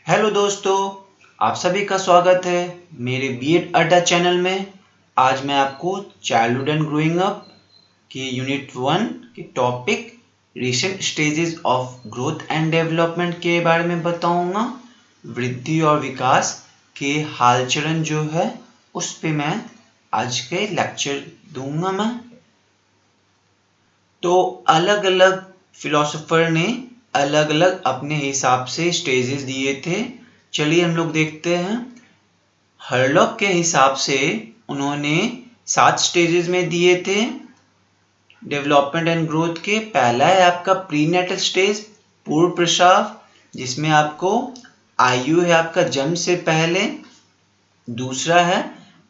Hello दोस्तों, आप सभी का स्वागत है मेरे बीएड अड्डा चैनल में। आज मैं आपको चाइल्डहुड एंड ग्रोइंग अप के यूनिट 1 के topic recent stages of growth and development के बारे में बताऊंगा। वृद्धि और विकास के हाल चलन जो है उस पे मैं आज के लेक्चर दूंगा मैं। तो अलग अलग फिलोसोफर ने अलग अलग अपने हिसाब से स्टेजेस दिए थे। चलिए हम लोग देखते हैं। हर्लॉक के हिसाब से उन्होंने 7 स्टेजेस में दिए थे डेवलपमेंट एंड ग्रोथ के। पहला है आपका प्रीनेटल स्टेज, पूर्व प्रसव, जिसमें आपको आयु है आपका जन्म से पहले। दूसरा है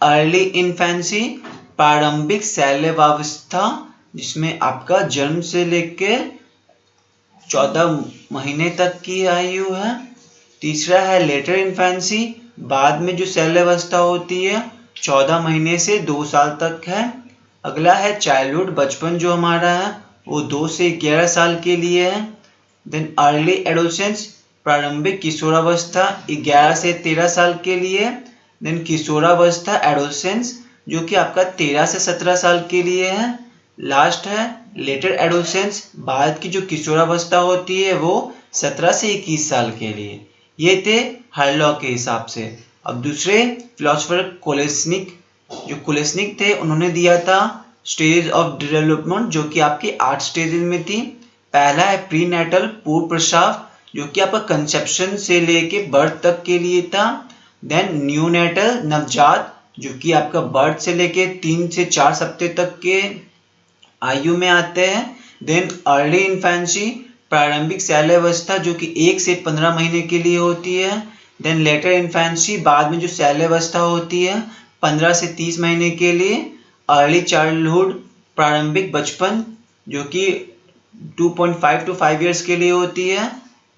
अर्ली इन्फेंसी, प्रारंभिक शैल्यावस्था, जिसमें आपका जन्म से लेकर 14 महीने तक की आयु है। तीसरा है लेटर इन्फेंसी, बाद में जो शैल्यावस्था होती है 14 महीने से 2 साल तक है। अगला है चाइल्डहुड, बचपन जो हमारा है वो 2 से 11 साल के लिए है। देन अर्ली एडोलेसेंस, प्रारंभिक किशोरावस्था 11 से 13 साल के लिए। देन किशोरावस्था एडोलेसेंस जो कि आपका 13 से 17 साल के लिए है। लास्ट है लेटर एडोलेसेंस, बाद की जो किशोरावस्था होती है वो 17 से 21 साल के लिए। ये थे हर्लॉक के हिसाब से। अब दूसरे फिलोसोफर कोलेस्निक थे, उन्होंने दिया था स्टेज ऑफ डेवलपमेंट जो कि आपकी 8 स्टेजेस में थी। पहला है प्रीनेटल, पूर्व प्रसव, जो कि आपका कंसेप्शन से लेके बर्थ तक के लिए था। देन न्यूनेटल, नवजात, जो कि आपका बर्थ से लेके 3 से 4 सप्ताह तक के आयु में आते हैं। देन अर्ली इन्फेंसी, प्रारंभिक शैल्यावस्था, जो कि 1 से 15 महीने के लिए होती है। देन लेटर इन्फेंसी, बाद में जो शैल्यावस्था होती है 15 से 30 महीने के लिए। अर्ली चाइल्डहुड, प्रारंभिक बचपन, जो कि 2.5 to 5 ईयर्स के लिए होती है।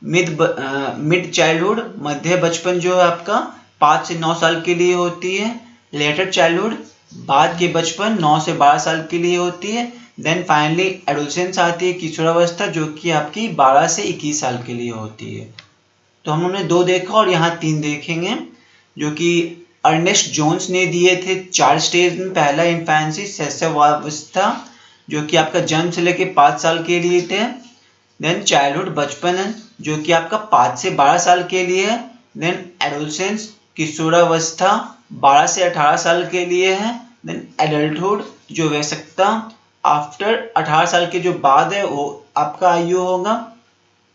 मिड चाइल्डहुड, मध्य बचपन, जो है आपका 5 से 9 साल के लिए होती है। लेटर चाइल्डहुड, बाद के बचपन 9 से 12 साल के लिए होती है। देन फाइनली एडोलेसेंस आती है, किशोरावस्था, जो कि आपकी 12 से 21 साल के लिए होती है। तो हम लोगों ने 2 देखा और यहाँ 3 देखेंगे, जो कि अर्नेस्ट जोन्स ने दिए थे 4 स्टेज में। पहला इन्फेंसी, शैशवावस्था, जो कि आपका जन्म से लेके 5 साल के लिए थे। देन चाइल्डहुड, बचपन, जो कि आपका 5 से 12 साल के लिए है। देन एडोलेसेंस, किशोरावस्था, 12 से 18 साल के लिए है। देन एडल्टहुड, जो वयस्कता, आफ्टर 18 साल के जो बाद है वो आपका आयु होगा।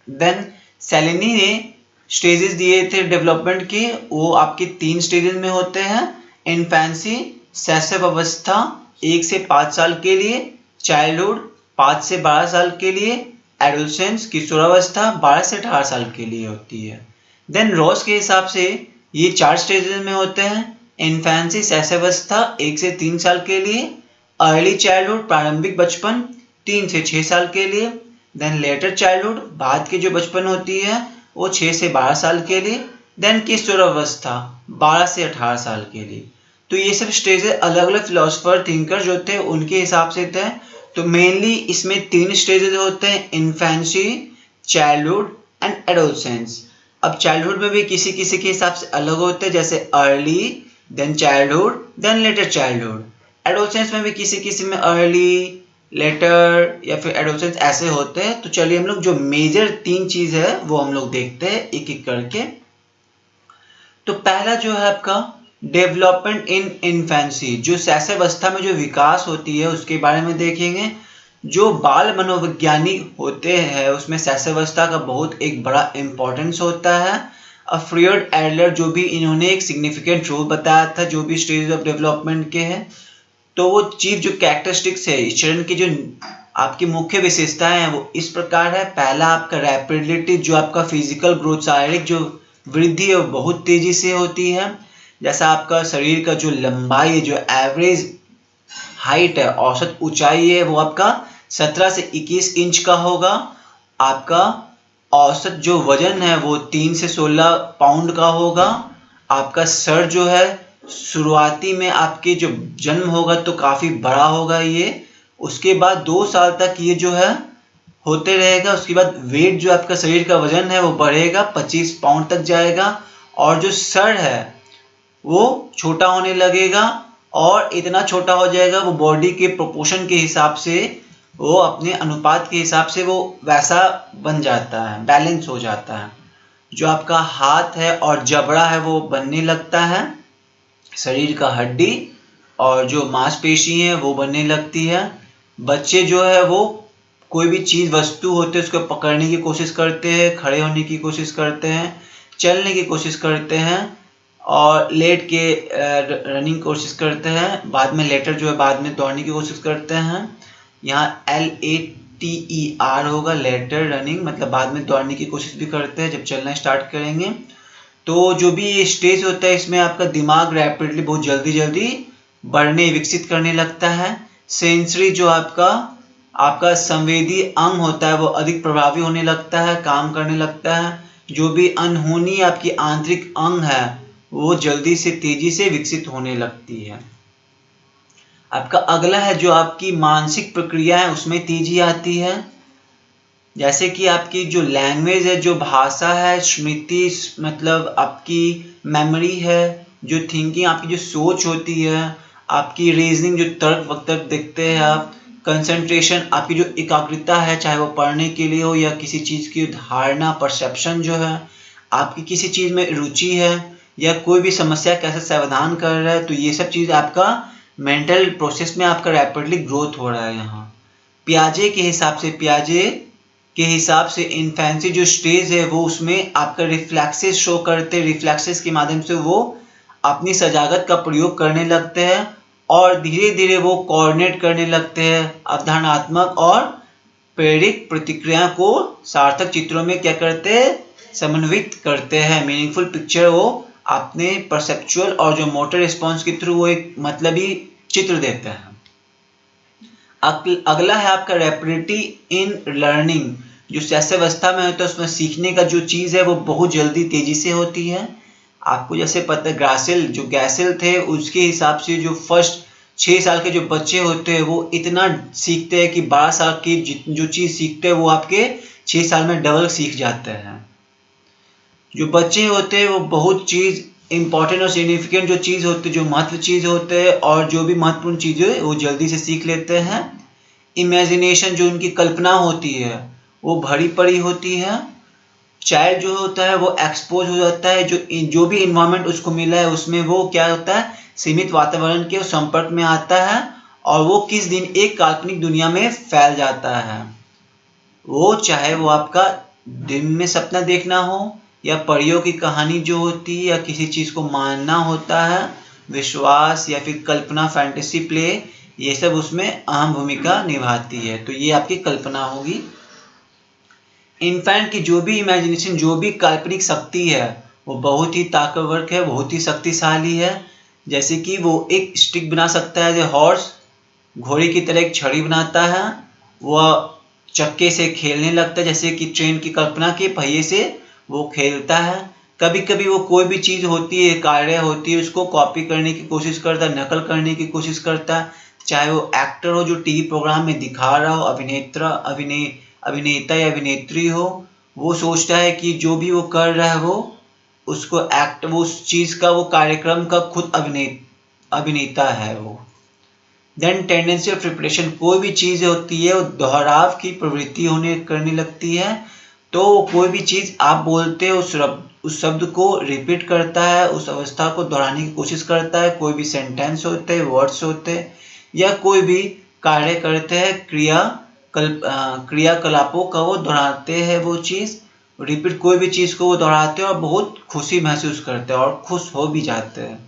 देन सेलेनी ने स्टेजेस दिए थे डेवलपमेंट के, वो आपके 3 स्टेजेस में होते हैं। इन्फेंसी, शैशवावस्था 1 से 5 साल के लिए। चाइल्डहुड 5 से 12 साल के लिए। एडोलेसेंस, किशोरावस्था 12 से 18 साल के लिए होती है। देन रॉस के हिसाब से ये 4 स्टेजेस में होते हैं। इन्फेंसी, शैशवावस्था 1 से 3 साल के लिए। अर्ली चाइल्डहुड, प्रारंभिक बचपन 3 से 6 साल के लिए। देन लेटर चाइल्डहुड, बाद की जो बचपन होती है वो 6 से 12 साल के लिए। देन किशोरावस्था 12 से 18 साल के लिए। तो ये सब स्टेजेस अलग अलग फिलोसोफर थिंकर जो थे उनके हिसाब से थे। तो मेनली इसमें 3 स्टेजेस होते हैं, इन्फेंसी, चाइल्डहुड एंड एडोलेसेंस। अब चाइल्डहुड में भी किसी किसी के हिसाब से अलग होते हैं, जैसे early, then childhood, then later childhood. Adolescence में भी किसी किसी में अर्ली, लेटर या फिर एडोलेसेंस ऐसे होते हैं। तो चलिए हम लोग जो मेजर 3 चीज है वो हम लोग देखते हैं एक एक करके। तो पहला जो है आपका डेवलपमेंट इन इन्फेंसी, जो शैशवावस्था में जो विकास होती है उसके बारे में देखेंगे। जो बाल मनोविज्ञानी होते हैं उसमें शैशवावस्था का बहुत एक बड़ा इंपॉर्टेंस होता है। फ्रॉयड, एडलर, जो भी इन्होंने एक सिग्निफिकेंट रोल बताया था जो भी स्टेज ऑफ डेवलपमेंट के हैं। तो वो चीज जो कैरेक्टरिस्टिक्स है इस चरण की, जो आपकी मुख्य विशेषताएं हैं वो इस प्रकार है। पहला आपका रैपिडिटी, जो आपका फिजिकल ग्रोथ, शारीरिक जो वृद्धि है वो बहुत तेजी से होती है। जैसा आपका शरीर का जो लंबाई है, जो एवरेज हाइट है, औसत ऊंचाई है, वो आपका 17 से 21 इंच का होगा। आपका औसत जो वजन है वो 3 से 16 पाउंड का होगा। आपका सर जो है शुरुआती में आपके जो जन्म होगा तो काफी बड़ा होगा ये। उसके बाद 2 साल तक ये जो है होते रहेगा। उसके बाद वेट जो आपका शरीर का वजन है वो बढ़ेगा, 25 पाउंड तक जाएगा, और जो सर है वो छोटा होने लगेगा, और इतना छोटा हो जाएगा वो बॉडी के प्रोपोर्शन के हिसाब से, वो अपने अनुपात के हिसाब से वो वैसा बन जाता है, बैलेंस हो जाता है। जो आपका हाथ है और जबड़ा है वो बनने लगता है, शरीर का हड्डी और जो मांसपेशी है वो बनने लगती है। बच्चे जो है वो कोई भी चीज़ वस्तु होते हैं उसको पकड़ने की कोशिश करते हैं, खड़े होने की कोशिश करते हैं, चलने की कोशिश करते हैं, और लेट के रनिंग कोशिश करते हैं। बाद में लेटर जो है बाद में दौड़ने की कोशिश करते हैं। यहाँ LATER होगा, लेटर रनिंग, मतलब बाद में दौड़ने की कोशिश भी करते हैं जब चलना स्टार्ट करेंगे। तो जो भी ये स्टेज होता है इसमें आपका दिमाग रैपिडली बहुत जल्दी बढ़ने विकसित करने लगता है। सेंसरी जो आपका संवेदी अंग होता है वो अधिक प्रभावी होने लगता है, काम करने लगता है। जो भी अनहोनी आपकी आंतरिक अंग है वो जल्दी से तेजी से विकसित होने लगती है। आपका अगला है जो आपकी मानसिक प्रक्रिया है उसमें तेजी आती है। जैसे कि आपकी जो लैंग्वेज है, जो भाषा है, स्मृति मतलब आपकी मेमोरी है, जो थिंकिंग आपकी जो सोच होती है, आपकी रीजनिंग जो तर्क वक्त देखते हैं आप, कंसंट्रेशन आपकी जो एकाग्रता है चाहे वो पढ़ने के लिए हो या किसी चीज़ की धारणा परसेप्शन जो है, आपकी किसी चीज़ में रुचि है या कोई भी समस्या कैसे समाधान कर रहा है, तो ये सब चीज़ आपका मेंटल प्रोसेस में आपका रैपिडली ग्रोथ हो रहा है। यहाँ पियाजे के हिसाब से इन्फेंसी जो स्टेज है वो उसमें आपका रिफ्लेक्सेस शो करते हैं। रिफ्लेक्सेस के माध्यम से वो अपनी सजागत का प्रयोग करने लगते हैं और धीरे धीरे वो कोऑर्डिनेट करने लगते हैं। अवधारणात्मक और प्रेरक प्रतिक्रिया को सार्थक चित्रों में क्या करते हैं, समन्वित करते हैं। मीनिंगफुल पिक्चर वो अपने परसेप्चुअल और जो मोटर रिस्पॉन्स के थ्रू वो एक मतलबी चित्र देते हैं। अगला है आपका रैपिडिटी इन लर्निंग। जो शैशवावस्था में होता है उसमें सीखने का जो चीज़ है वो बहुत जल्दी तेजी से होती है। आपको जैसे पता है गैसेल थे उसके हिसाब से जो फर्स्ट 6 साल के जो बच्चे होते हैं वो इतना सीखते हैं कि 12 साल की जो चीज़ सीखते हैं वो आपके 6 साल में डबल सीख जाते हैं। जो बच्चे होते हैं वो बहुत चीज़ इंपॉर्टेंट और सिग्निफिकेंट जो चीज़ होती है, जो महत्व चीज़ होते हैं और जो भी महत्वपूर्ण चीज़ें वो जल्दी से सीख लेते हैं। इमेजिनेशन जो उनकी कल्पना होती है वो भरी पड़ी होती है। चाइल्ड जो होता है वो एक्सपोज हो जाता है, जो भी इन्वायरमेंट उसको मिला है उसमें वो क्या होता है, सीमित वातावरण के संपर्क में आता है और वो किस दिन एक काल्पनिक दुनिया में फैल जाता है। वो चाहे वो आपका दिन में सपना देखना हो या परियों की कहानी जो होती है या किसी चीज़ को मानना होता है, विश्वास या फिर कल्पना, फैंटेसी प्ले, ये सब उसमें अहम भूमिका निभाती है। तो ये आपकी कल्पना होगी। इन्फेंट की जो भी इमेजिनेशन, जो भी काल्पनिक शक्ति है वो बहुत ही ताकतवर है, बहुत ही शक्तिशाली है। जैसे कि वो एक स्टिक बना सकता है, जो हॉर्स घोड़े की तरह एक छड़ी बनाता है, वह चक्के से खेलने लगता है, जैसे कि ट्रेन की कल्पना के पहिए से वो खेलता है। कभी कभी वो कोई भी चीज़ होती है, कार्य होती है, उसको कॉपी करने की कोशिश करता है, नकल करने की कोशिश करता है। चाहे वो एक्टर हो जो टीवी प्रोग्राम में दिखा रहा हो, अभिनेता या अभिनेत्री हो, वो सोचता है कि जो भी वो कर रहा है वो उस चीज़ का, वो कार्यक्रम का खुद अभिनेता है वो। देन टेंडेंसी ऑफ रिपीटेशन, कोई भी चीज़ होती है वो दोहराव की प्रवृत्ति करने लगती है। तो कोई भी चीज़ आप बोलते हो उस शब्द को रिपीट करता है, उस अवस्था को दोहराने की कोशिश करता है। कोई भी सेंटेंस होते हैं, वर्ड्स होते हैं या कोई भी कार्य करते हैं, क्रियाकलापों का वो दोहराते हैं, वो चीज़ रिपीट, कोई भी चीज़ को वो दोहराते हैं और बहुत खुशी महसूस करते हैं और खुश हो भी जाते हैं।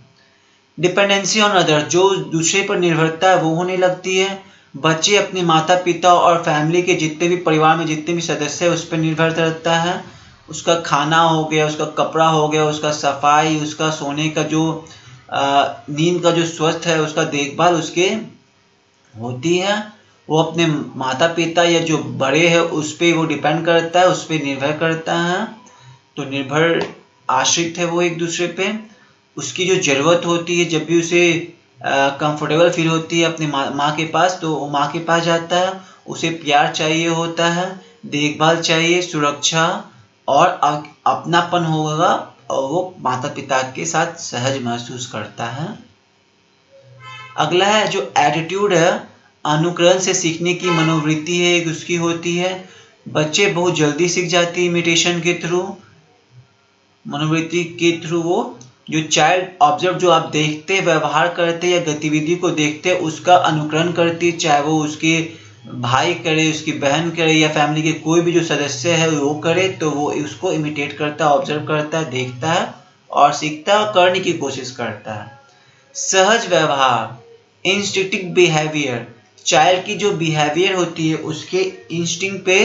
डिपेंडेंसी ऑन अदर, जो दूसरे पर निर्भरता है वो होने लगती है। बच्चे अपने माता पिता और फैमिली के जितने भी परिवार में जितने भी सदस्य हैं उस पर निर्भर रहता है। उसका खाना हो गया, उसका कपड़ा हो गया, उसका सफाई, उसका सोने का जो नींद का जो स्वस्थ है उसका देखभाल उसके होती है। वो अपने माता पिता या जो बड़े हैं उस पर वो डिपेंड करता है, उस पर निर्भर करता है। तो निर्भर आश्रित है वो एक दूसरे पे। उसकी जो ज़रूरत होती है, जब भी उसे कंफर्टेबल फील होती है अपनी माँ के पास, तो वो माँ के पास जाता है। उसे प्यार चाहिए होता है, देखभाल चाहिए, सुरक्षा और अपनापन होगा और वो माता पिता के साथ सहज महसूस करता है। अगला है जो एटीट्यूड है, अनुकरण से सीखने की मनोवृत्ति है एक उसकी होती है। बच्चे बहुत जल्दी सीख जाती है इमिटेशन के थ्रू, मनोवृत्ति के थ्रू। वो जो चाइल्ड ऑब्जर्व, जो आप देखते व्यवहार करते या गतिविधि को देखते उसका अनुकरण करती, चाहे वो उसके भाई करे, उसकी बहन करे या फैमिली के कोई भी जो सदस्य है वो करे, तो वो उसको इमिटेट करता है, ऑब्जर्व करता है, देखता है और सीखता है और करने की कोशिश करता है। सहज व्यवहार, इंस्टिंक्टिव बिहेवियर, चाइल्ड की जो बिहेवियर होती है उसके इंस्टिंक्ट पे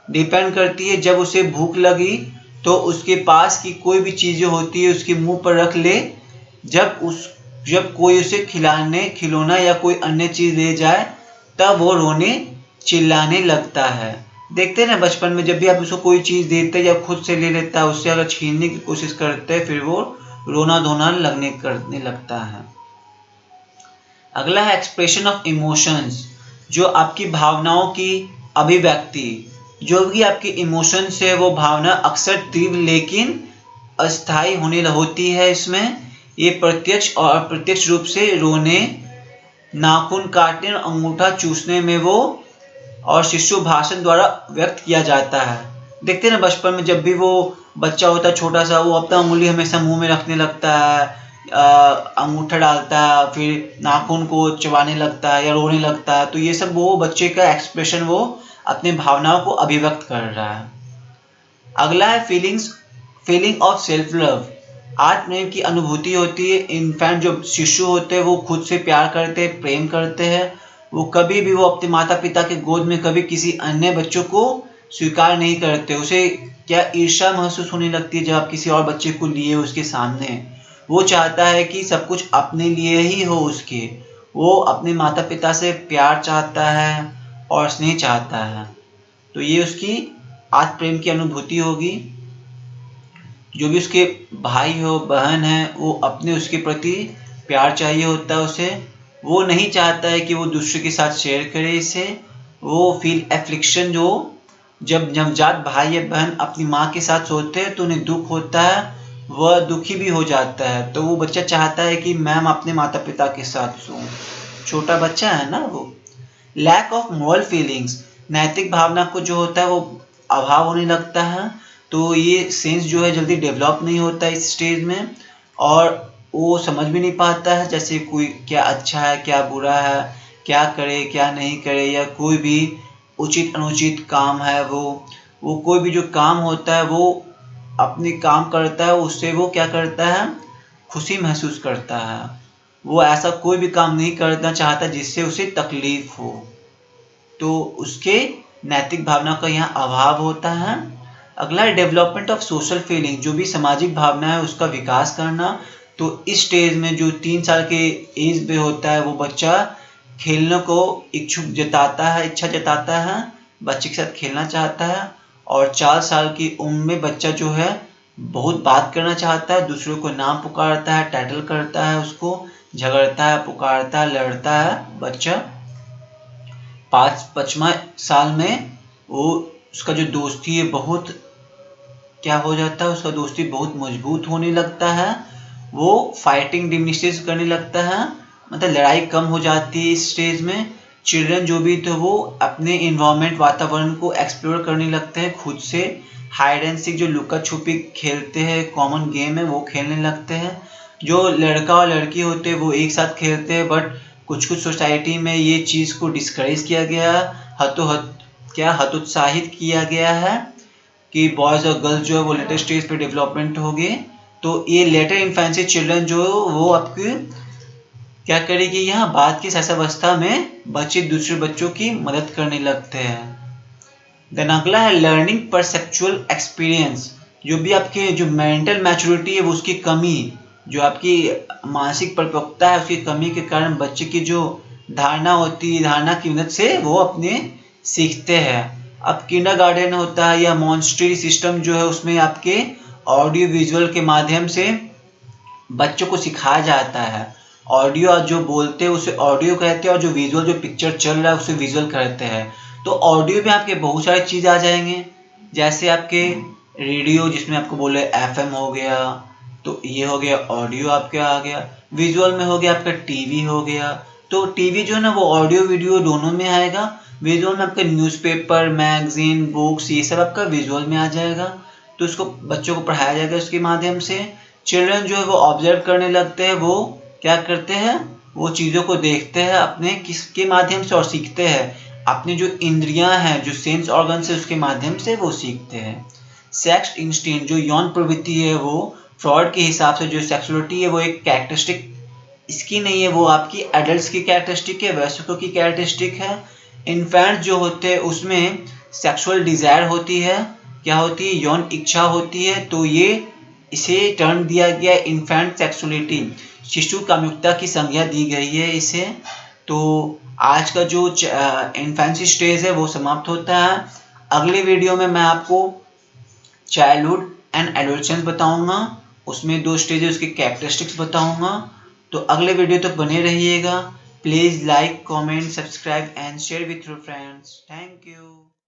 डिपेंड करती है। जब उसे भूख लगी तो उसके पास की कोई भी चीज़ें होती है उसके मुंह पर रख ले। जब कोई उसे खिलौना या कोई अन्य चीज़ ले जाए तब वो रोने चिल्लाने लगता है। देखते हैं ना बचपन में जब भी आप उसको कोई चीज़ देते हैं या खुद से ले लेता है, उससे अगर छीनने की कोशिश करते हैं फिर वो रोना धोना करने लगता है। अगला है एक्सप्रेशन ऑफ इमोशंस, जो आपकी भावनाओं की अभिव्यक्ति। जो भी आपके इमोशंस है वो भावना अक्सर तीव्र लेकिन अस्थायी होती है। इसमें ये प्रत्यक्ष और अप्रत्यक्ष रूप से रोने, नाखून काटने और अंगूठा चूसने में वो और शिशु भाषण द्वारा व्यक्त किया जाता है। देखते हैं ना बचपन में जब भी वो बच्चा होता है छोटा सा, वो अपना उंगली हमेशा मुंह में रखने लगता है, अंगूठा डालता है, फिर नाखून को चबाने लगता है या रोने लगता है। तो ये सब वो बच्चे का एक्सप्रेशन, वो अपने भावनाओं को अभिव्यक्त कर रहा है। अगला है फीलिंग ऑफ सेल्फ लव, आत्मप्रेम की अनुभूति होती है। इन्फेंट जो शिशु होते हैं वो खुद से प्यार करते हैं, प्रेम करते हैं। वो कभी भी वो अपने माता पिता के गोद में कभी किसी अन्य बच्चों को स्वीकार नहीं करते। उसे क्या ईर्ष्या महसूस होने लगती है जब आप किसी और बच्चे को लिए उसके सामने। वो चाहता है कि सब कुछ अपने लिए ही हो उसके। वो अपने माता पिता से प्यार चाहता है और स्नेह चाहता है। तो ये उसकी आत्मप्रेम की अनुभूति होगी। जो भी उसके भाई हो बहन है वो अपने उसके प्रति प्यार चाहिए होता है उसे। वो नहीं चाहता है कि वो दूसरे के साथ शेयर करे इसे। वो फील एफ्लिक्शन, जो जब नवजात भाई या बहन अपनी माँ के साथ सोते हैं तो उन्हें दुख होता है, वह दुखी भी हो जाता है। तो वो बच्चा चाहता है कि मैं अपने माता पिता के साथ सोऊं, छोटा बच्चा है ना वो। लैक ऑफ मॉरल फीलिंग्स, नैतिक भावना को जो होता है वो अभाव होने लगता है। तो ये सेंस जो है जल्दी डेवलप नहीं होता इस स्टेज में और वो समझ भी नहीं पाता है जैसे कोई क्या अच्छा है क्या बुरा है, क्या करे क्या नहीं करे, या कोई भी उचित अनुचित काम है। वो कोई भी जो काम होता है वो अपने काम करता है, उससे वो क्या करता है, खुशी महसूस करता है। वो ऐसा कोई भी काम नहीं करना चाहता जिससे उसे तकलीफ हो। तो उसके नैतिक भावना का यहाँ अभाव होता है। अगला है डेवलपमेंट ऑफ सोशल फीलिंग, जो भी सामाजिक भावना है उसका विकास करना। तो इस स्टेज में जो 3 साल के एज पे होता है वो बच्चा खेलने को इच्छा जताता है, बच्चे के साथ खेलना चाहता है। और 4 साल की उम्र में बच्चा जो है बहुत बात करना चाहता है, दूसरों को नाम पुकारता है, टाइटल करता है, उसको झगड़ता है, पुकारता है, लड़ता है बच्चा। 5वां साल में वो उसका जो दोस्ती है बहुत क्या हो जाता है, उसका दोस्ती बहुत मजबूत होने लगता है। वो फाइटिंग डिमिनिश करने लगता है, मतलब लड़ाई कम हो जाती है इस स्टेज में। चिल्ड्रन जो भी थे वो अपने इन्वायरमेंट वातावरण को एक्सप्लोर करने लगते हैं खुद से। हाइड एंड सीक जो लुका छुपी खेलते हैं, कॉमन गेम है, वो खेलने लगते हैं। जो लड़का और लड़की होते हैं वो एक साथ खेलते हैं, बट कुछ सोसाइटी में ये चीज़ को डिस्करेज किया गया, हतोत्साहित किया गया है कि बॉयज़ और गर्ल्स जो है वो लेटेस्ट स्टेज पे डेवलपमेंट हो गए। तो ये लेटर इन्फेंसी चिल्ड्रन जो वो आपकी क्या करेगी, यहाँ बाद की शैशवावस्था में बच्चे दूसरे बच्चों की मदद करने लगते हैं। देन अगला है लर्निंग परसेप्चुअल एक्सपीरियंस, जो भी आपके जो मेंटल मैच्योरिटी है वो उसकी कमी, जो आपकी मानसिक परिपक्वता है उसकी कमी के कारण बच्चे की जो धारणा होती है, धारणा की मदद से वो अपने सीखते हैं। अब किंडरगार्टन होता है या मॉन्टेसरी सिस्टम जो है उसमें आपके ऑडियो विजुअल के माध्यम से बच्चों को सिखाया जाता है। ऑडियो जो बोलते हैं उसे ऑडियो कहते हैं और जो विजुअल जो पिक्चर चल रहा है उसे विजुअल कहते हैं। तो ऑडियो में आपके बहुत सारी चीज़ आ जाएंगे, जैसे आपके रेडियो जिसमें आपको बोले एफएम हो गया, तो ये हो गया ऑडियो आपके आ गया। विजुअल में हो गया आपका टीवी हो गया, तो टीवी जो है ना वो ऑडियो वीडियो दोनों में आएगा। विजुअल में आपका न्यूज़पेपर, मैगजीन, बुक्स, ये सब आपका विजुअल में आ जाएगा। तो इसको बच्चों को पढ़ाया जाएगा इसके माध्यम से। चिल्ड्रन जो है वो ऑब्जर्व करने लगते हैं, वो क्या करते हैं, वो चीज़ों को देखते हैं अपने किसके माध्यम से और सीखते हैं अपनी जो इंद्रियां हैं, जो सेंस ऑर्गन है उसके माध्यम से वो सीखते हैं। सेक्स इंस्टिंक्ट जो यौन प्रवृत्ति है, वो फ्रॉड के हिसाब से जो सेक्सुअलिटी है वो एक कैरेक्टरिस्टिक इसकी नहीं है, वो आपकी एडल्ट्स की कैरेक्टरिस्टिक है, वयस्कों की कैरेक्टरिस्टिक है। इन्फेंट जो होते हैं उसमें सेक्सुअल डिजायर होती है, क्या होती है, यौन इच्छा होती है। तो ये इसे टर्म दिया गया इन्फेंट सेक्सुअलिटी, शिशु कामुकता की संज्ञा दी गई है इसे। तो आज का जो इन्फेंसी स्टेज है वो समाप्त होता है। अगले वीडियो में मैं आपको चाइल्डहुड एंड एडोलसेंस बताऊंगा, उसमें 2 स्टेज है उसके कैरेक्टरिस्टिक्स बताऊंगा। तो अगले वीडियो तक बने रहिएगा। Please like, comment, subscribe and share with your friends. Thank you.